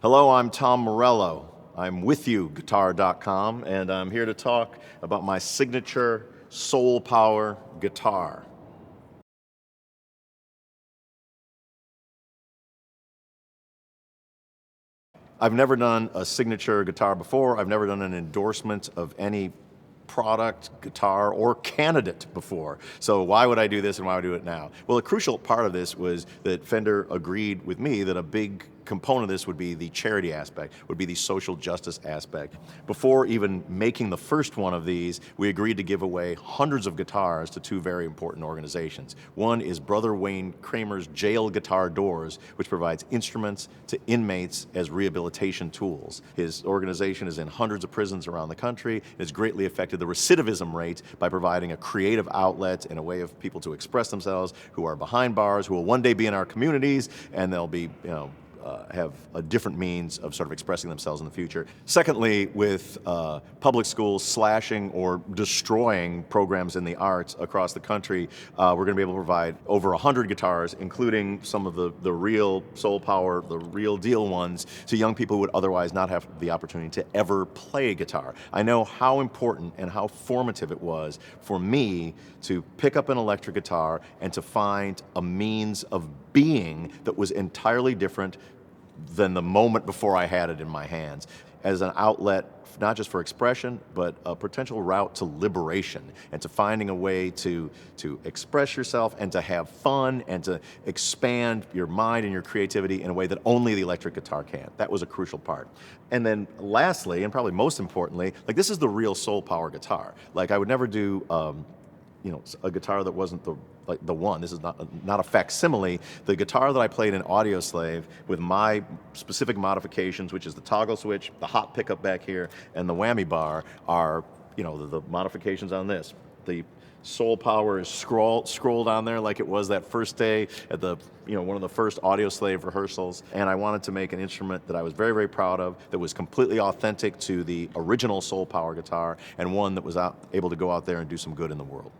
Hello, I'm Tom Morello. I'm with you, guitar.com, and I'm here to talk about my signature Soul Power guitar. I've never done a signature guitar before. I've never done an endorsement of any product, guitar, or candidate before. So why would I do this and why would I do it now? Well, a crucial part of this was that Fender agreed with me that a big component of this would be the charity aspect, would be the social justice aspect. Before even making the first one of these, we agreed to give away hundreds of guitars to two very important organizations. One is Brother Wayne Kramer's Jail Guitar Doors, which provides instruments to inmates as rehabilitation tools. His organization is in hundreds of prisons around the country. It has greatly affected the recidivism rate by providing a creative outlet and a way of people to express themselves who are behind bars, who will one day be in our communities, and they'll be, have a different means of sort of expressing themselves in the future. Secondly, with public schools slashing or destroying programs in the arts across the country, we're going to be able to provide over 100 guitars, including some of the real Soul Power, the real deal ones, to young people who would otherwise not have the opportunity to ever play guitar. I know how important and how formative it was for me to pick up an electric guitar and to find a means of being that was entirely different than the moment before I had it in my hands, as an outlet not just for expression, but a potential route to liberation and to finding a way to express yourself and to have fun and to expand your mind and your creativity in a way that only the electric guitar can. That was a crucial part. And then lastly, and probably most importantly, like, this is the real Soul Power guitar. Like, I would never do a guitar that wasn't the one. This is not a facsimile. The guitar that I played in Audioslave with my specific modifications, which is the toggle switch, the hot pickup back here, and the whammy bar, are the modifications on this. The Soul Power is scrolled on there like it was that first day at the one of the first Audioslave rehearsals, and I wanted to make an instrument that I was very, very proud of, that was completely authentic to the original Soul Power guitar, and one that was able to go out there and do some good in the world.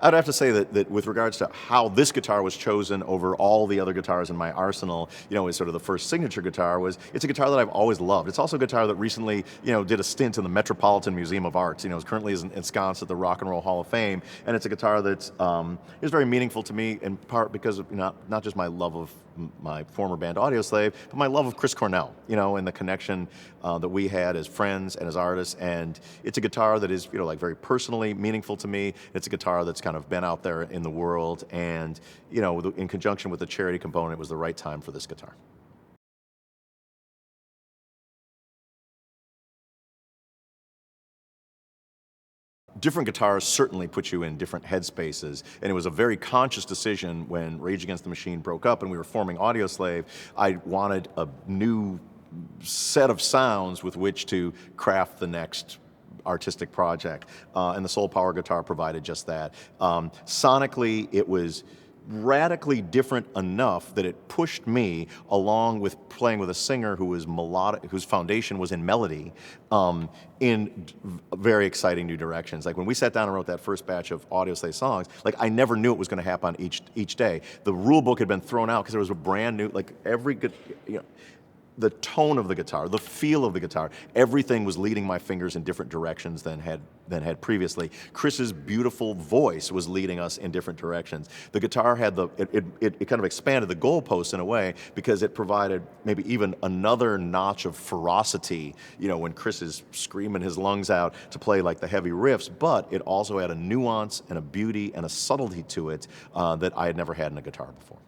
I'd have to say that with regards to how this guitar was chosen over all the other guitars in my arsenal, is sort of the first signature guitar, it's a guitar that I've always loved. It's also a guitar that recently, did a stint in the Metropolitan Museum of Arts. It's currently ensconced at the Rock and Roll Hall of Fame, and it's a guitar that's is very meaningful to me, in part because of not just my love of my former band Audioslave, but my love of Chris Cornell, and the connection that we had as friends and as artists. And it's a guitar that is, like, very personally meaningful to me. It's a guitar that's kind of been out there in the world, and in conjunction with the charity component, it was the right time for this guitar. Different guitars certainly put you in different headspaces, and it was a very conscious decision when Rage Against the Machine broke up and we were forming Audioslave. I wanted a new set of sounds with which to craft the next artistic project, and the Soul Power guitar provided just that. Sonically, it was radically different enough that it pushed me, along with playing with a singer who was melodic, whose foundation was in melody, in very exciting new directions. Like, when we sat down and wrote that first batch of Audioslave songs, like, I never knew it was going to happen each day. The rule book had been thrown out because there was a brand new, like, every good, the tone of the guitar, the feel of the guitar, everything was leading my fingers in different directions than had previously. Chris's beautiful voice was leading us in different directions. The guitar had it kind of expanded the goalposts in a way, because it provided maybe even another notch of ferocity, when Chris is screaming his lungs out to play like the heavy riffs, but it also had a nuance and a beauty and a subtlety to it that I had never had in a guitar before.